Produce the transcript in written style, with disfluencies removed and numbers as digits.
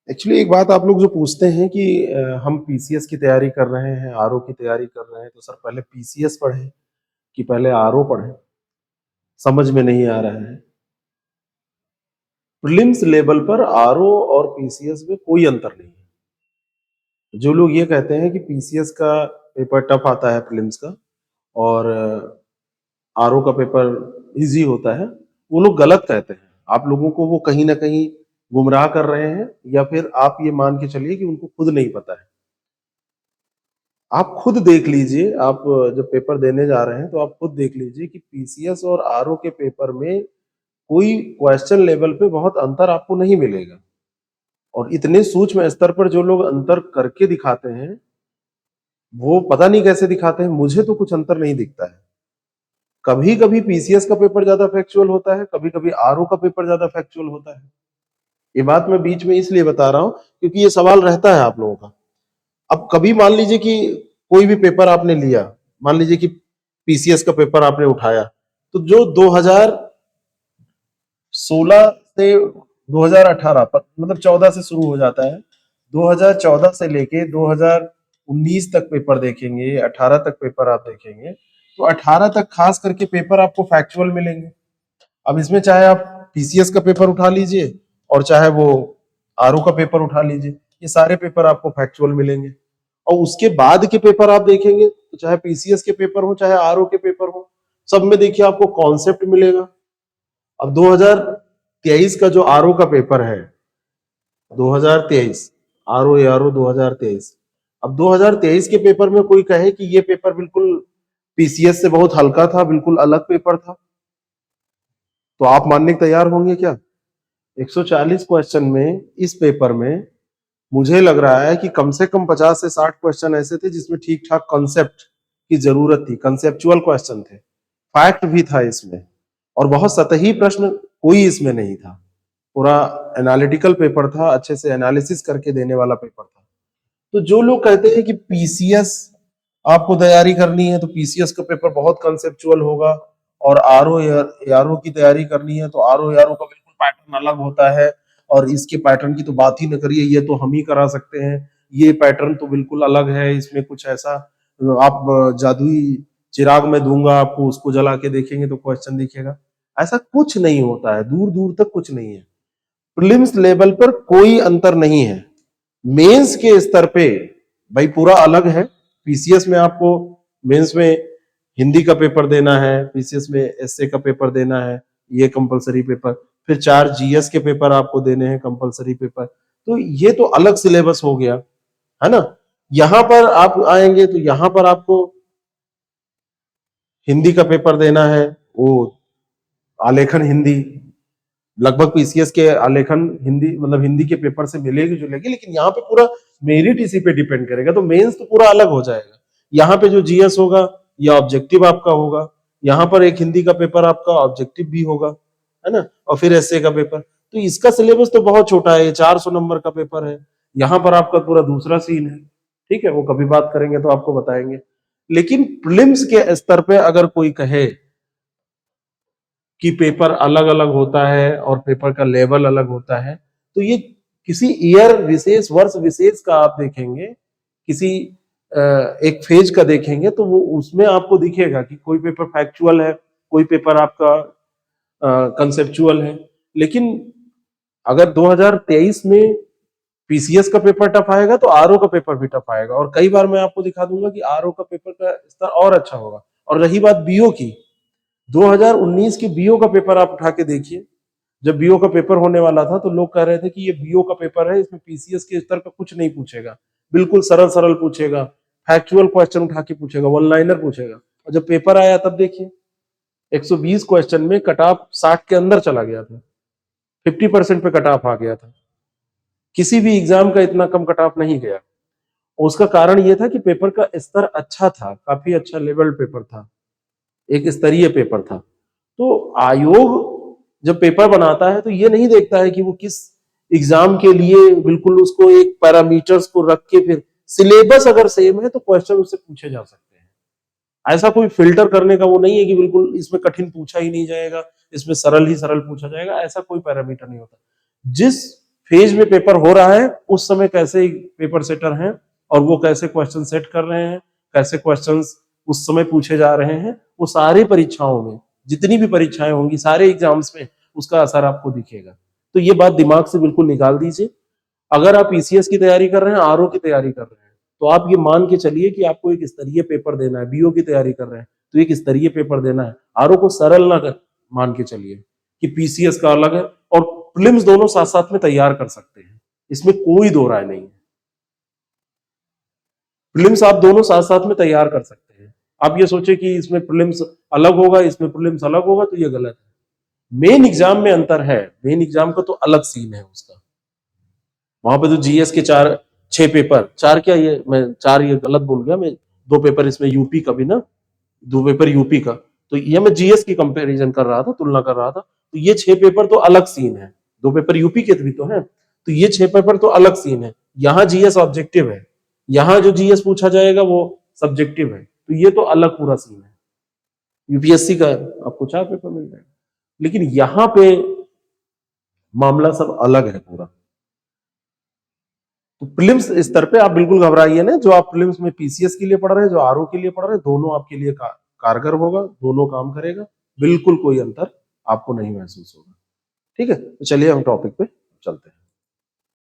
Actually एक बात आप लोग जो पूछते हैं कि हम पीसीएस की तैयारी कर रहे हैं, आरओ की तैयारी कर रहे हैं, तो सर पहले पीसीएस पढ़ें कि पहले आरओ पढ़ें? समझ में नहीं आ रहा है। प्रीलिम्स लेवल पर आरओ और पीसीएस में कोई अंतर नहीं है। जो लोग ये कहते हैं कि पीसीएस का पेपर टफ आता है प्रीलिम्स का और आरओ का पेपर इजी होता है, वो लोग गलत कहते हैं। आप लोगों को वो कहीं ना कहीं गुमराह कर रहे हैं, या फिर आप ये मान के चलिए कि उनको खुद नहीं पता है। आप खुद देख लीजिए, आप जब पेपर देने जा रहे हैं तो आप खुद देख लीजिए कि पीसीएस और आरओ के पेपर में कोई क्वेश्चन लेवल पे बहुत अंतर आपको नहीं मिलेगा। और इतने सूक्ष्म स्तर पर जो लोग अंतर करके दिखाते हैं, वो पता नहीं कैसे दिखाते हैं, मुझे तो कुछ अंतर नहीं दिखता है। कभी कभी पीसीएस का पेपर ज्यादा फैक्चुअल होता है, कभी कभी आरओ का पेपर ज्यादा फैक्चुअल होता है। ये बात मैं बीच में इसलिए बता रहा हूं क्योंकि ये सवाल रहता है आप लोगों का। अब कभी मान लीजिए कि कोई भी पेपर आपने लिया, मान लीजिए कि पीसीएस का पेपर आपने उठाया, तो जो 2016 से 2018 मतलब 14 से शुरू हो जाता है, 2014 से लेके 2019 तक पेपर देखेंगे, 18 तक पेपर आप देखेंगे, तो 18 तक खास करके पेपर आपको फैक्चुअल मिलेंगे। अब इसमें चाहे आप पीसीएस का पेपर उठा लीजिए और चाहे वो आरओ का पेपर उठा लीजिए, ये सारे पेपर आपको फैक्चुअल मिलेंगे। और उसके बाद के पेपर आप देखेंगे तो चाहे पीसीएस के पेपर हो चाहे आरओ के पेपर हो, सब में देखिए आपको कॉन्सेप्ट मिलेगा। अब 2023 का जो आरओ का पेपर है, 2023 आरओ आरओ 2023, अब 2023 के पेपर में कोई कहे कि ये पेपर बिल्कुल पीसीएस से बहुत हल्का था, बिल्कुल अलग पेपर था, तो आप मानने के तैयार होंगे क्या? 140 क्वेश्चन में इस पेपर में मुझे लग रहा है कि कम से कम 50 से 60 क्वेश्चन ऐसे थे जिसमें ठीक ठाक कॉन्सेप्ट की जरूरत थी, कंसेप्चुअल क्वेश्चन थे, फैक्ट भी था इसमें, और बहुत सतही प्रश्न कोई इसमें नहीं था। पूरा एनालिटिकल पेपर था, अच्छे से एनालिसिस करके देने वाला पेपर था। तो जो लोग कहते हैं कि पीसीएस आपको तैयारी करनी है तो पीसीएस का पेपर बहुत कंसेप्चुअल होगा, और आरओ आरओ की तैयारी करनी है तो आरओ आरओ का बिल्कुल पैटर्न अलग होता है, और इसके पैटर्न की तो बात ही न करिए, ये तो हम ही करा सकते हैं, ये पैटर्न तो बिल्कुल अलग है, इसमें कुछ ऐसा आप जादुई चिराग में दूंगा आपको, उसको जला के देखेंगे तो क्वेश्चन दिखेगा। ऐसा कुछ नहीं होता है, दूर दूर तक कुछ नहीं है। प्रीलिम्स लेवल पर कोई अंतर नहीं है। मेंस के स्तर पे भाई पूरा अलग है। पीसीएस में आपको मेंस में हिंदी का पेपर देना है, पीसीएस में एसए का पेपर देना है, ये कंपलसरी पेपर, फिर 4 जीएस के पेपर आपको देने हैं कंपलसरी पेपर, तो ये तो अलग सिलेबस हो गया है ना। यहां पर आप आएंगे तो यहां पर आपको हिंदी का पेपर देना है, वो आलेखन हिंदी, लगभग पीसीएस के आलेखन हिंदी मतलब हिंदी के पेपर से मिलेगी जुलेगी, लेकिन यहाँ पे पूरा मेरिट इसी पे डिपेंड करेगा, तो मेंस तो पूरा अलग हो जाएगा। यहाँ पे जो जीएस होगा या ऑब्जेक्टिव आपका होगा, यहाँ पर एक हिंदी का पेपर आपका ऑब्जेक्टिव भी होगा, है ना, और फिर एसए का पेपर। तो इसका सिलेबस तो बहुत छोटा है, 400 नंबर का पेपर है, यहाँ पर आपका पूरा दूसरा सीन है। ठीक है, वो कभी बात करेंगे तो आपको बताएंगे। लेकिन प्रीलिम्स के स्तर पे अगर कोई कहे कि पेपर अलग अलग होता है और पेपर का लेवल अलग होता है, तो ये किसी ईयर विशेष, वर्ष विशेष का आप देखेंगे, किसी एक फेज का देखेंगे तो वो उसमें आपको दिखेगा कि कोई पेपर फैक्चुअल है, कोई पेपर आपका कंसेप्चुअल है। लेकिन अगर 2023 में पीसीएस का पेपर टफ आएगा तो आरओ का पेपर भी टफ आएगा, और कई बार मैं आपको दिखा दूंगा कि आरओ का पेपर का स्तर और अच्छा होगा। और रही बात बीओ की, 2019 की बीओ का पेपर आप उठा के देखिए। जब बीओ का पेपर होने वाला था तो लोग कह रहे थे कि ये बीओ का पेपर है, इसमें पीसीएस के स्तर का कुछ नहीं पूछेगा, बिल्कुल सरल सरल पूछेगा, फैक्चुअल क्वेश्चन उठा के पूछेगा, वन लाइनर पूछेगा। और जब पेपर आया तब देखिए 120 क्वेश्चन में कट ऑफ 60 के अंदर चला गया था, 50% पे कट ऑफ आ गया था। किसी भी एग्जाम का इतना कम कट ऑफ नहीं गया। उसका कारण यह था कि पेपर का स्तर अच्छा था, काफी अच्छा लेवल पेपर था, एक स्तरीय पेपर था। तो आयोग जब पेपर बनाता है तो ये नहीं देखता है कि वो किस एग्जाम के लिए, बिल्कुल उसको एक पैरामीटर्स को रख के, फिर सिलेबस अगर सेम है तो क्वेश्चन उससे पूछे जा सकते हैं। ऐसा कोई फिल्टर करने का वो नहीं है कि बिल्कुल इसमें कठिन पूछा ही नहीं जाएगा, इसमें सरल ही सरल पूछा जाएगा, ऐसा कोई पैरामीटर नहीं होता। जिस फेज में पेपर हो रहा है उस समय कैसे पेपर सेटर हैं और वो कैसे क्वेश्चन सेट कर रहे हैं, कैसे क्वेश्चंस उस समय पूछे जा रहे हैं, वो सारी परीक्षाओं में, जितनी भी परीक्षाएं होंगी, सारे एग्जाम्स में उसका असर आपको दिखेगा। तो ये बात दिमाग से बिल्कुल निकाल दीजिए। अगर आप ईसीएस की तैयारी कर रहे हैं, आरओ की तैयारी कर रहे हैं, तो आप ये मान के चलिए कि आपको एक स्तरीय पेपर देना है। बीओ की तैयारी कर रहे हैं तो एक स्तरीय पेपर देना है। आरओ को सरल ना मान के चलिए कि पीसीएस का अलग है, और प्रीलिम्स दोनों साथ साथ में तैयार कर सकते हैं, इसमें कोई दो राय नहीं है। प्रीलिम्स आप दोनों साथ साथ में तैयार कर सकते हैं। आप ये सोचे कि इसमें प्रीलिम्स अलग होगा, इसमें प्रीलिम्स अलग होगा, तो ये गलत है। मेन एग्जाम में अंतर है, मेन एग्जाम का तो अलग सीन है उसका। वहां पे तो जीएस के 6 पेपर, 4 क्या, ये मैं 4 ये गलत बोल गया मैं, 2 पेपर इसमें यूपी का भी ना, 2 पेपर यूपी का, तो ये मैं जीएस की कंपैरिजन कर रहा था, तुलना कर रहा था। तो ये 6 पेपर तो अलग सीन है, 2 पेपर यूपी के भी तो हैं, तो ये 6 पेपर तो अलग सीन है। यहाँ जीएस ऑब्जेक्टिव है, यहाँ जो जीएस पूछा जाएगा वो सब्जेक्टिव है, तो ये तो अलग पूरा सीन है। यूपीएससी का आपको 4 पेपर मिल जाएगा, लेकिन यहाँ पे मामला सब अलग है पूरा। तो प्रीलिम्स स्तर पे आप बिल्कुल घबराइए ना, जो आप प्रीलिम्स में पीसीएस के लिए पढ़ रहे हैं, जो आरओ के लिए पढ़ रहे हैं, दोनों आपके लिए कारगर होगा, दोनों काम करेगा, बिल्कुल कोई अंतर आपको नहीं महसूस होगा। ठीक है, तो चलिए हम टॉपिक पे चलते हैं।